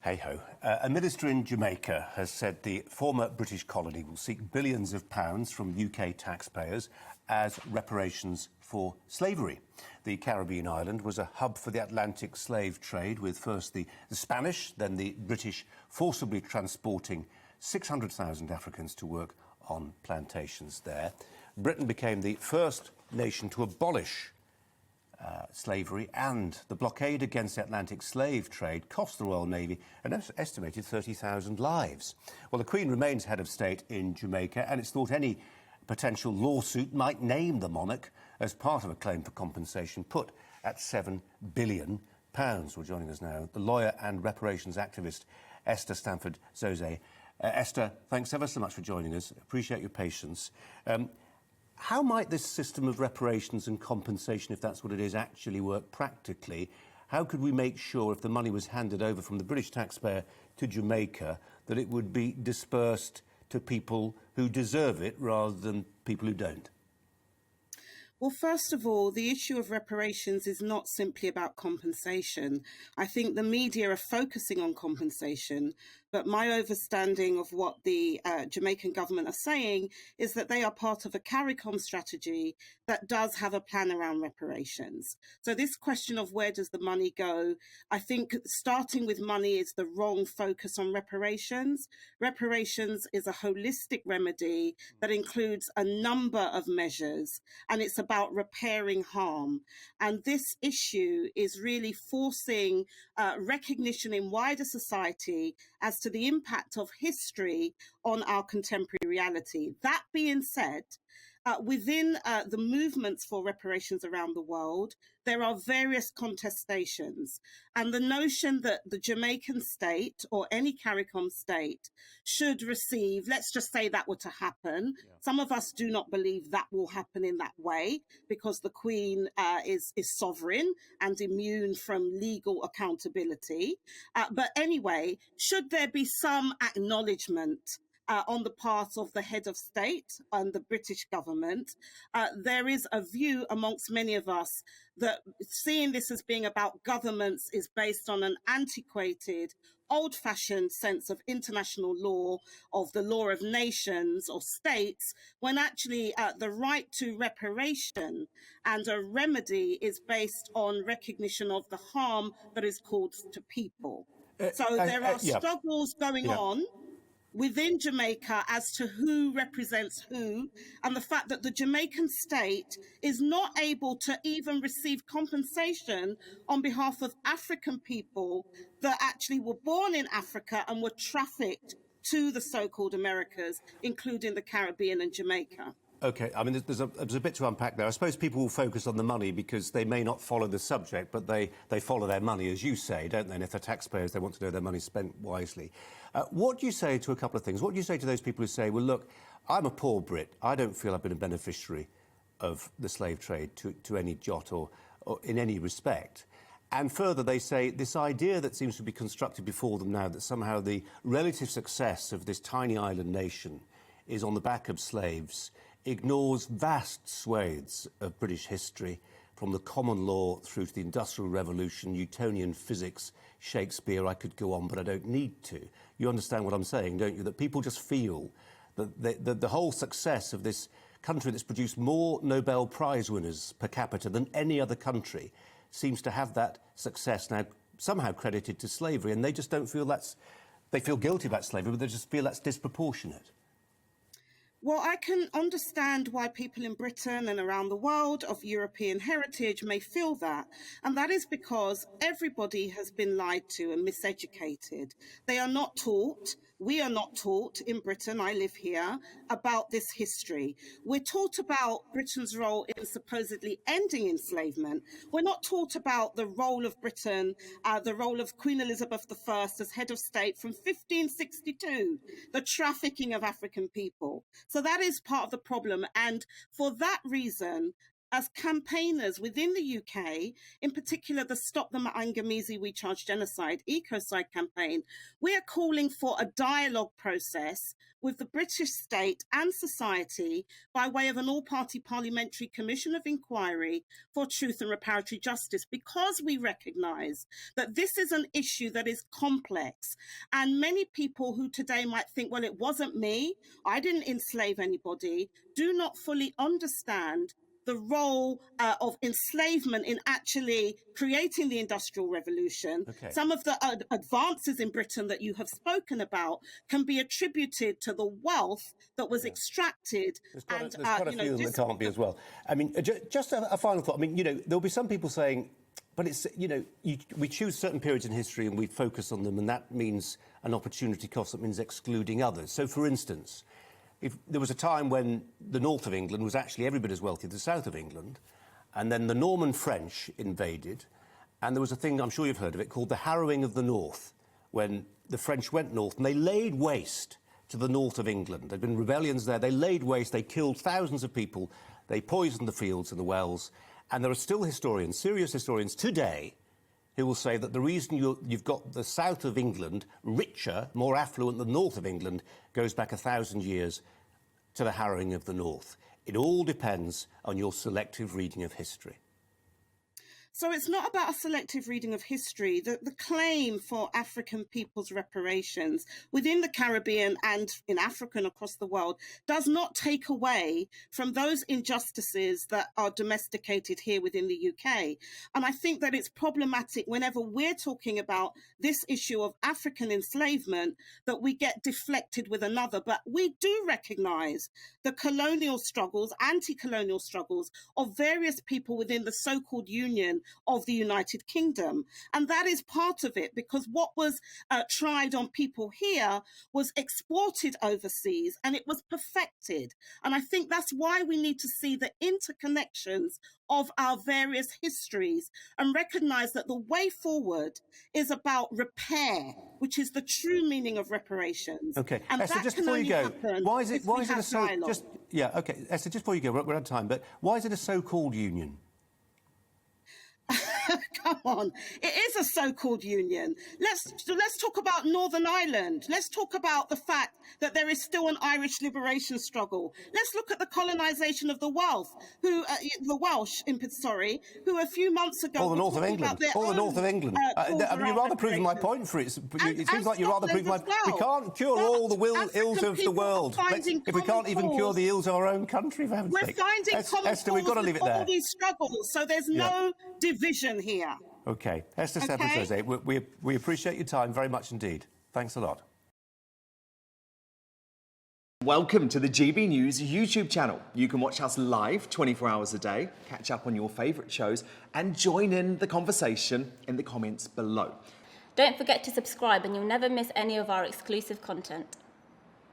Hey-ho. A minister in Jamaica has said the former British colony will seek billions of pounds from UK taxpayers as reparations for slavery. The Caribbean island was a hub for the Atlantic slave trade, with first the Spanish, then the British forcibly transporting 600,000 Africans to work on plantations there. Britain became the first nation to abolish slavery, and the blockade against the Atlantic slave trade cost the Royal Navy an estimated 30,000 lives. Well, the Queen remains head of state in Jamaica, and it's thought any potential lawsuit might name the monarch as part of a claim for compensation put at £7 billion. Well, joining us now, the lawyer and reparations activist Esther Stanford-Xosei. Esther, thanks ever so much for joining us. Appreciate your patience. How might this system of reparations and compensation, if that's what it is, actually work practically? How could we make sure, if the money was handed over from the British taxpayer to Jamaica, that it would be dispersed to people who deserve it rather than people who don't? Well, first of all, the issue of reparations is not simply about compensation. I think the media are focusing on compensation, but my understanding of what the Jamaican government are saying is that they are part of a CARICOM strategy that does have a plan around reparations. So this question of where does the money go, I think starting with money is the wrong focus on reparations. Reparations is a holistic remedy that includes a number of measures, and it's about repairing harm. And this issue is really forcing recognition in wider society as to the impact of history on our contemporary reality. That being said, within the movements for reparations around the world, there are various contestations. And the notion that the Jamaican state or any CARICOM state should receive, let's just say that were to happen. Yeah. Some of us do not believe that will happen in that way, because the Queen is sovereign and immune from legal accountability. But anyway, should there be some acknowledgement on the part of the head of state and the British government, there is a view amongst many of us that seeing this as being about governments is based on an antiquated, old-fashioned sense of international law, of the law of nations or states, when actually the right to reparation and a remedy is based on recognition of the harm that is caused to people. So there are struggles going on within Jamaica as to who represents who, and the fact that the Jamaican state is not able to even receive compensation on behalf of African people that actually were born in Africa and were trafficked to the so-called Americas, including the Caribbean and Jamaica. OK, I mean, there's a bit to unpack there. I suppose people will focus on the money because they may not follow the subject, but they follow their money, as you say, don't they? And if they're taxpayers, they want to know their money spent wisely. What do you say to a couple of things? What do you say to those people who say, well, look, I'm a poor Brit. I don't feel I've been a beneficiary of the slave trade to any jot or in any respect. And further, they say this idea that seems to be constructed before them now, that somehow the relative success of this tiny island nation is on the back of slaves, ignores vast swathes of British history, from the common law through to the Industrial Revolution, Newtonian physics, Shakespeare. I could go on, but I don't need to. You understand what I'm saying, don't you? That people just feel that the whole success of this country that's produced more Nobel Prize winners per capita than any other country seems to have that success now somehow credited to slavery, and they just don't feel they feel guilty about slavery, but they just feel that's disproportionate. Well, I can understand why people in Britain and around the world of European heritage may feel that. And that is because everybody has been lied to and miseducated. They are not taught, we are not taught in Britain, I live here, about this history. We're taught about Britain's role in supposedly ending enslavement. We're not taught about the role of Britain, the role of Queen Elizabeth I as head of state from 1562, the trafficking of African people. So that is part of the problem. And for that reason, as campaigners within the UK, in particular the Stop the Mangamizi We Charge Genocide Ecocide campaign, we are calling for a dialogue process with the British state and society by way of an all-party parliamentary commission of inquiry for truth and reparatory justice, because we recognise that this is an issue that is complex. And many people who today might think, well, it wasn't me, I didn't enslave anybody, do not fully understand the role of enslavement in actually creating the Industrial Revolution. Okay. Some of the advances in Britain that you have spoken about can be attributed to the wealth that was extracted. There's quite a few of them that can't be as well. I mean, just a final thought. I mean, there'll be some people saying, but it's, we choose certain periods in history and we focus on them, and that means an opportunity cost, that means excluding others. So, for instance, if there was a time when the north of England was actually every bit as wealthy as the south of England, and then the Norman French invaded, and there was a thing, I'm sure you've heard of it, called the Harrowing of the North, when the French went north and they laid waste to the north of England. There'd been rebellions there, they laid waste, they killed thousands of people, they poisoned the fields and the wells, and there are still historians, serious historians today, who will say that the reason you've got the south of England richer, more affluent than the north of England goes back 1,000 years to the harrowing of the north. It all depends on your selective reading of history. So it's not about a selective reading of history. The claim for African people's reparations within the Caribbean and in Africa and across the world does not take away from those injustices that are domesticated here within the UK. And I think that it's problematic whenever we're talking about this issue of African enslavement that we get deflected with another. But we do recognise the colonial struggles, anti-colonial struggles of various people within the so-called Union of the United Kingdom. And that is part of it, because what was tried on people here was exported overseas and it was perfected. And I think that's why we need to see the interconnections of our various histories and recognise that the way forward is about repair, which is the true meaning of reparations. Okay, and Esther, just before you go, why is it a so? Okay, Esther, just before you go, we're out of time. But why is it a so-called union? Come on, it is a so-called union. Let's talk about Northern Ireland. Let's talk about the fact that there is still an Irish liberation struggle. Let's look at the colonisation of the Welsh, who a few months ago. Or the north of England. Or the north of England. I mean, you're rather proving my point for it. It seems like you're rather proving my. We can't cure all the ills of the world if we can't even cure the ills of our own country. For heaven's sake. We're finding common Esther, we've got to leave it there. All these struggles, so there's no division here. Okay, Esther Stanford-Xosei, we appreciate your time very much indeed. Thanks a lot. Welcome to the GB News YouTube channel. You can watch us live 24 hours a day, catch up on your favourite shows and join in the conversation in the comments below. Don't forget to subscribe and you'll never miss any of our exclusive content.